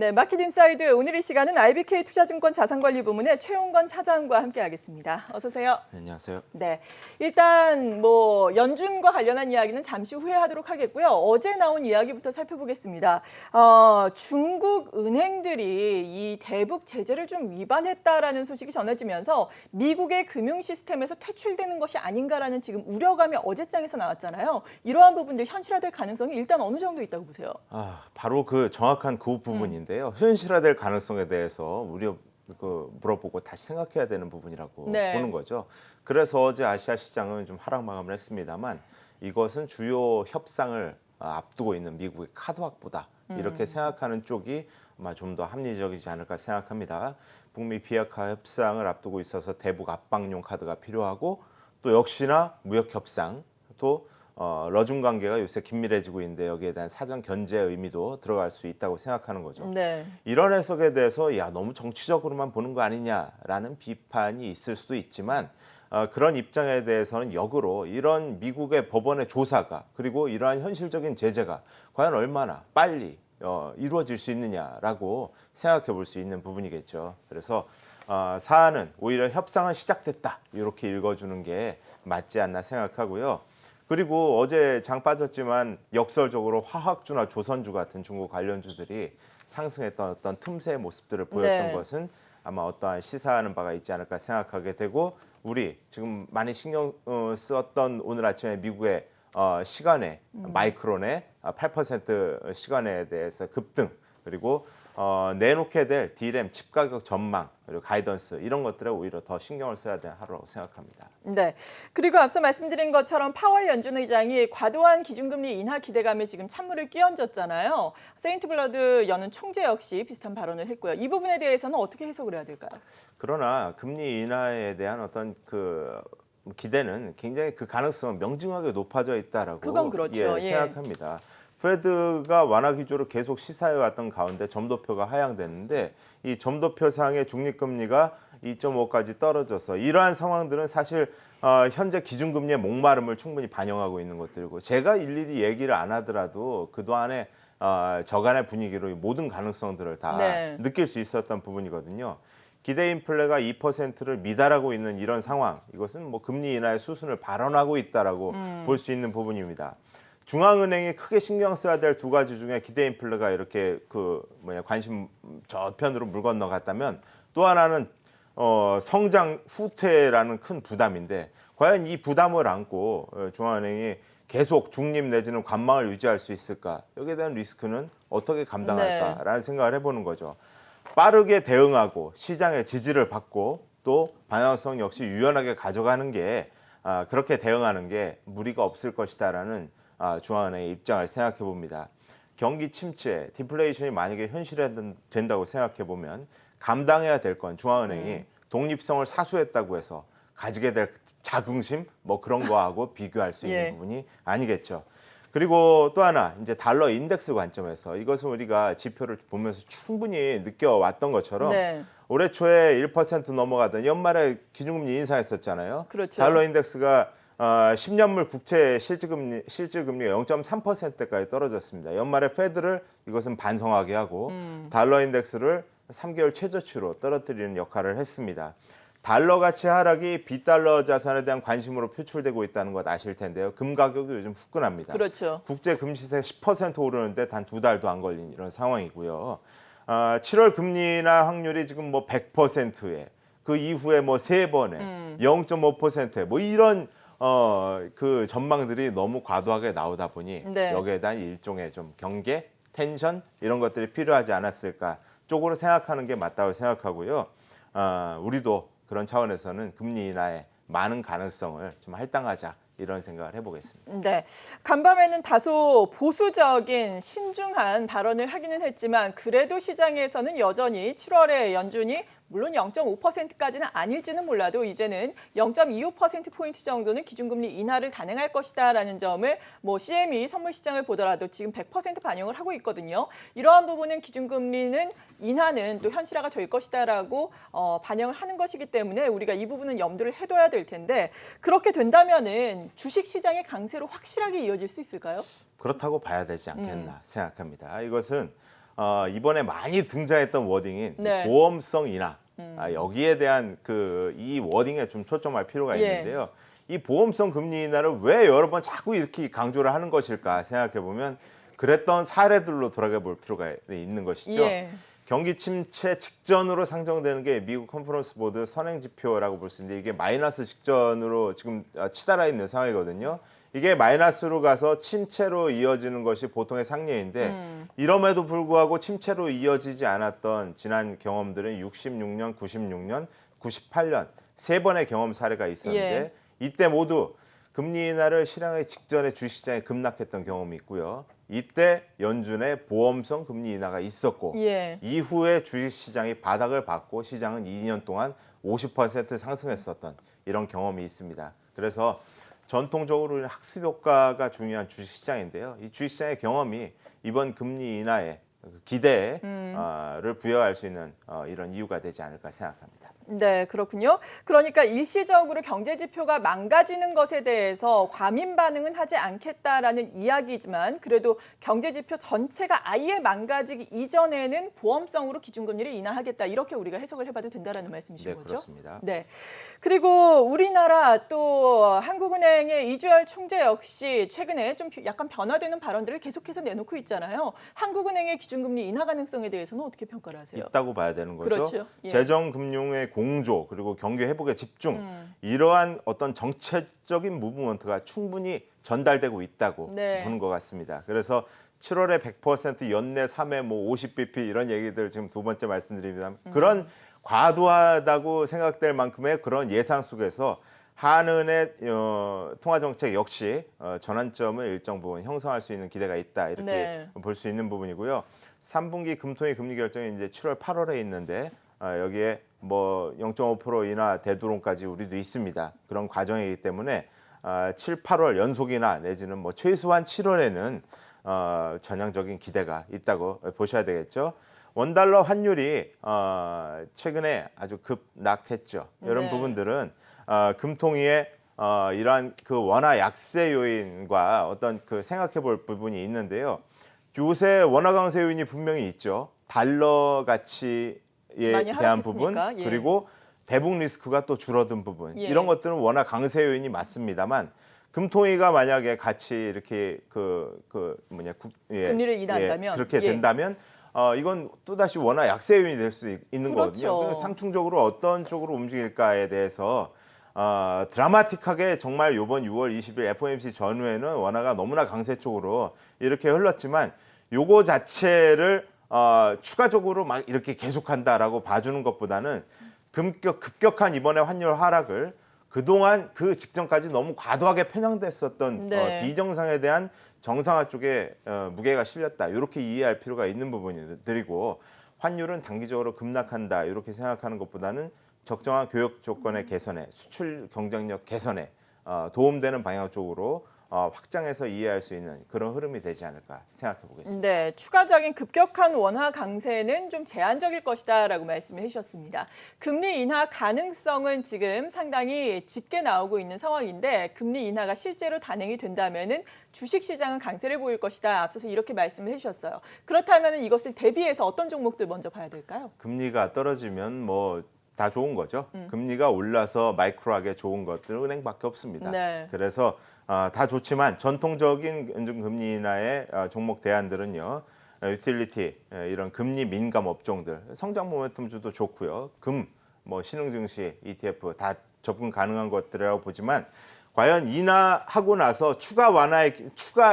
네, 마켓 인사이드 오늘 이 시간은 IBK 투자증권 자산관리부문의 최용건 차장과 함께하겠습니다. 어서 오세요. 네, 안녕하세요. 네, 일단 뭐 연준과 관련한 이야기는 잠시 후에 하도록 하겠고요. 어제 나온 이야기부터 살펴보겠습니다. 중국 은행들이 이 대북 제재를 좀 위반했다라는 소식이 전해지면서 미국의 금융 시스템에서 퇴출되는 것이 아닌가라는 지금 우려감이 어제장에서 나왔잖아요. 이러한 부분들 현실화될 가능성이 일단 어느 정도 있다고 보세요? 바로 정확한 그 부분인데요. 현실화될 가능성에 대해서 물어보고 다시 생각해야 되는 부분이라고 네. 보는 거죠. 그래서 어제 아시아 시장은 좀 하락 마감을 했습니다만 이것은 주요 협상을 앞두고 있는 미국의 카드 확보다 이렇게 생각하는 쪽이 아마 좀 더 합리적이지 않을까 생각합니다. 북미 비핵화 협상을 앞두고 있어서 대북 압박용 카드가 필요하고 또 역시나 무역 협상 또 러중 관계가 요새 긴밀해지고 있는데 여기에 대한 사전 견제의 의미도 들어갈 수 있다고 생각하는 거죠. 네. 이런 해석에 대해서 너무 정치적으로만 보는 거 아니냐라는 비판이 있을 수도 있지만 그런 입장에 대해서는 역으로 이런 미국의 법원의 조사가 그리고 이러한 현실적인 제재가 과연 얼마나 빨리 이루어질 수 있느냐라고 생각해 볼 수 있는 부분이겠죠. 그래서 사안은 오히려 협상은 시작됐다 이렇게 읽어주는 게 맞지 않나 생각하고요. 그리고 어제 장 빠졌지만 역설적으로 화학주나 조선주 같은 중국 관련주들이 상승했던 어떤 틈새의 모습들을 보였던 네. 것은 아마 어떠한 시사하는 바가 있지 않을까 생각하게 되고 우리 지금 많이 신경 썼던 오늘 아침에 미국의 시간에 마이크론의 8% 시간에 대해서 급등 그리고 내놓게 될 D램 칩 가격 전망 그리고 가이던스 이런 것들에 오히려 더 신경을 써야 되는 하루라고 생각합니다. 네. 그리고 앞서 말씀드린 것처럼 파월 연준 의장이 과도한 기준금리 인하 기대감에 지금 찬물을 끼얹었잖아요. 세인트 블러드 연은 총재 역시 비슷한 발언을 했고요. 이 부분에 대해서는 어떻게 해석을 해야 될까요? 그러나 금리 인하에 대한 어떤 기대는 굉장히 그 가능성은 명징하게 높아져 있다라고 그건 그렇죠. 예. 생각합니다. 페드가 완화 기조를 계속 시사해 왔던 가운데 점도표가 하향됐는데 이 점도표상의 중립금리가 2.5까지 떨어져서 이러한 상황들은 사실 현재 기준금리의 목마름을 충분히 반영하고 있는 것들이고 제가 일일이 얘기를 안 하더라도 그동안에 저간의 분위기로 모든 가능성들을 다 네. 느낄 수 있었던 부분이거든요. 기대 인플레가 2%를 미달하고 있는 이런 상황, 이것은 뭐 금리 인하의 수순을 발언하고 있다라고 볼 수 있는 부분입니다. 중앙은행이 크게 신경 써야 될 두 가지 중에 기대 인플레가 이렇게 관심 저편으로 물 건너갔다면 또 하나는 성장 후퇴라는 큰 부담인데 과연 이 부담을 안고 중앙은행이 계속 중립 내지는 관망을 유지할 수 있을까? 여기에 대한 리스크는 어떻게 감당할까라는 생각을 해보는 거죠. 빠르게 대응하고 시장의 지지를 받고 또 방향성 역시 유연하게 가져가는 게 그렇게 대응하는 게 무리가 없을 것이다라는 중앙은행의 입장을 생각해 봅니다. 경기 침체, 디플레이션이 만약에 현실화된다고 생각해 보면 감당해야 될 건 중앙은행이 독립성을 사수했다고 해서 가지게 될 자긍심 뭐 그런 거하고 비교할 수 있는 예. 부분이 아니겠죠. 그리고 또 하나 이제 달러 인덱스 관점에서 이것은 우리가 지표를 보면서 충분히 느껴왔던 것처럼 네. 올해 초에 1% 넘어가던 연말에 기준금리 인상했었잖아요. 그렇죠. 달러 인덱스가 10년물 국채 실질금리가 0.3%까지 떨어졌습니다. 연말에 페드를 이것은 반성하게 하고 달러 인덱스를 3개월 최저치로 떨어뜨리는 역할을 했습니다. 달러 가치 하락이 비달러 자산에 대한 관심으로 표출되고 있다는 것 아실 텐데요. 금 가격이 요즘 후끈합니다. 그렇죠. 국제 금시세 10% 오르는데 단 2달도 안 걸린 이런 상황이고요. 7월 금리나 확률이 지금 뭐 100%에 그 이후에 뭐 3번에 0.5%에 뭐 이런 그 전망들이 너무 과도하게 나오다 보니 네. 여기에 대한 일종의 좀 경계, 텐션 이런 것들이 필요하지 않았을까 쪽으로 생각하는 게 맞다고 생각하고요. 우리도 그런 차원에서는 금리 인하에 많은 가능성을 좀 할당하자 이런 생각을 해보겠습니다. 네, 간밤에는 다소 보수적인 신중한 발언을 하기는 했지만 그래도 시장에서는 여전히 7월에 연준이 물론 0.5%까지는 아닐지는 몰라도 이제는 0.25%포인트 정도는 기준금리 인하를 단행할 것이다라는 점을 뭐 CME 선물 시장을 보더라도 지금 100% 반영을 하고 있거든요. 이러한 부분은 기준금리는 인하는 또 현실화가 될 것이다라고 반영을 하는 것이기 때문에 우리가 이 부분은 염두를 해둬야 될 텐데 그렇게 된다면은 주식 시장의 강세로 확실하게 이어질 수 있을까요? 그렇다고 봐야 되지 않겠나 생각합니다. 이것은 이번에 많이 등장했던 워딩인 네. 보험성 인하 여기에 대한 이 워딩에 좀 초점할 필요가 예. 있는데요. 이 보험성 금리 인하를 왜 여러 번 자꾸 이렇게 강조를 하는 것일까 생각해 보면 그랬던 사례들로 돌아가 볼 필요가 있는 것이죠. 예. 경기 침체 직전으로 상정되는 게 미국 컨퍼런스 보드 선행 지표라고 볼 수 있는데 이게 마이너스 직전으로 지금 치달아 있는 상황이거든요. 이게 마이너스로 가서 침체로 이어지는 것이 보통의 상례인데 이럼에도 불구하고 침체로 이어지지 않았던 지난 경험들은 66년, 96년, 98년 세 번의 경험 사례가 있었는데 예. 이때 모두 금리 인하를 실행하기 직전에 주식시장이 급락했던 경험이 있고요. 이때 연준의 보험성 금리 인하가 있었고 예. 이후에 주식시장이 바닥을 받고 시장은 2년 동안 50% 상승했었던 이런 경험이 있습니다. 그래서 전통적으로 학습 효과가 중요한 주식시장인데요. 이 주식시장의 경험이 이번 금리 인하의 기대를 부여할 수 있는 이런 이유가 되지 않을까 생각합니다. 네, 그렇군요. 그러니까 일시적으로 경제 지표가 망가지는 것에 대해서 과민 반응은 하지 않겠다라는 이야기지만 그래도 경제 지표 전체가 아예 망가지기 이전에는 보험성으로 기준금리를 인하하겠다. 이렇게 우리가 해석을 해봐도 된다라는 말씀이신 네, 거죠? 그렇습니다. 네. 그리고 우리나라 또 한국은행의 이주열 총재 역시 최근에 좀 약간 변화되는 발언들을 계속해서 내놓고 있잖아요. 한국은행의 기준금리 인하 가능성에 대해서는 어떻게 평가를 하세요? 있다고 봐야 되는 거죠. 그렇죠. 예. 재정금융의 공조 그리고 경기 회복에 집중 이러한 어떤 정책적인 무브먼트가 충분히 전달되고 있다고 네. 보는 것 같습니다. 그래서 7월에 100% 연내 3회 뭐 50bp 이런 얘기들 지금 두 번째 말씀드립니다. 그런 과도하다고 생각될 만큼의 그런 예상 속에서 한은의 통화정책 역시 전환점을 일정 부분 형성할 수 있는 기대가 있다 이렇게 네. 볼 수 있는 부분이고요. 3분기 금통위 금리 결정이 이제 7월 8월에 있는데 여기에 뭐 0.5% 인하 되도록까지 우리도 있습니다. 그런 과정이기 때문에 7, 8월 연속이나 내지는 뭐 최소한 7월에는 전향적인 기대가 있다고 보셔야 되겠죠. 원달러 환율이 최근에 아주 급락했죠. 이런 네. 부분들은 금통위의 이러한 그 원화 약세 요인과 어떤 생각해 볼 부분이 있는데요. 요새 원화 강세 요인이 분명히 있죠. 달러 가치에 많이 대한 부분 하락했으니까, 예. 그리고 대북 리스크가 또 줄어든 부분 예. 이런 것들은 원화 강세 요인이 맞습니다만 금통위가 만약에 같이 이렇게 금리를 인하한다면, 그렇게 예. 된다면 이건 또다시 원화 약세 요인이 될 수 있는 그렇죠. 거거든요. 그래서 상충적으로 어떤 쪽으로 움직일까에 대해서 드라마틱하게 정말 이번 6월 20일 FOMC 전후에는 원화가 너무나 강세 쪽으로 이렇게 흘렀지만 요거 자체를 추가적으로 막 이렇게 계속한다라고 봐주는 것보다는 급격한 이번에 환율 하락을 그동안 그 직전까지 너무 과도하게 편향됐었던 네. 비정상에 대한 정상화 쪽에 무게가 실렸다. 이렇게 이해할 필요가 있는 부분들이고 환율은 단기적으로 급락한다. 이렇게 생각하는 것보다는 적정한 교역 조건의 개선에 수출 경쟁력 개선에 도움되는 방향 쪽으로 확장해서 이해할 수 있는 그런 흐름이 되지 않을까 생각해 보겠습니다. 네, 추가적인 급격한 원화 강세는 좀 제한적일 것이다라고 말씀해 주셨습니다. 금리 인하 가능성은 지금 상당히 짙게 나오고 있는 상황인데 금리 인하가 실제로 단행이 된다면은 주식시장은 강세를 보일 것이다. 앞서서 이렇게 말씀을 해주셨어요. 그렇다면 이것을 대비해서 어떤 종목들 먼저 봐야 될까요? 금리가 떨어지면 뭐 다 좋은 거죠. 금리가 올라서 마이크로하게 좋은 것들은 은행밖에 없습니다. 네. 그래서 다 좋지만 전통적인 금리 인하의 종목 대안들은요. 유틸리티 이런 금리 민감 업종들 성장 모멘텀주도 좋고요. 뭐 신흥증시 ETF 다 접근 가능한 것들이라고 보지만 과연 인하하고 나서 추가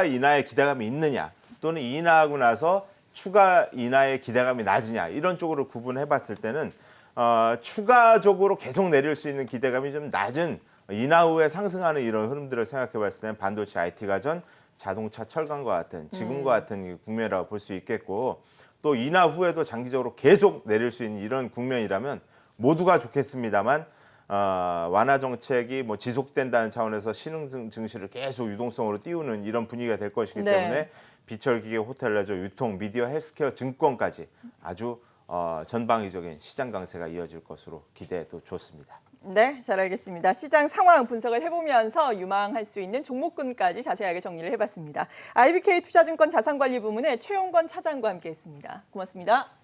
인하의 기대감이 있느냐 또는 인하하고 나서 추가 인하의 기대감이 낮으냐 이런 쪽으로 구분해 봤을 때는 추가적으로 계속 내릴 수 있는 기대감이 좀 낮은 인하 후에 상승하는 이런 흐름들을 생각해 봤을 때는 반도체 IT가 전 자동차 철강과 같은 지금과 같은 국면이라고 볼 수 있겠고 또 인하 후에도 장기적으로 계속 내릴 수 있는 이런 국면이라면 모두가 좋겠습니다만 완화 정책이 뭐 지속된다는 차원에서 신흥 증시를 계속 유동성으로 띄우는 이런 분위기가 될 것이기 네. 때문에 비철기계, 호텔 레저, 유통, 미디어, 헬스케어, 증권까지 아주 전방위적인 시장 강세가 이어질 것으로 기대도 좋습니다. 네, 잘 알겠습니다. 시장 상황 분석을 해보면서 유망할 수 있는 종목군까지 자세하게 정리를 해봤습니다. IBK 투자증권 자산관리 부문의 최용건 차장과 함께했습니다. 고맙습니다.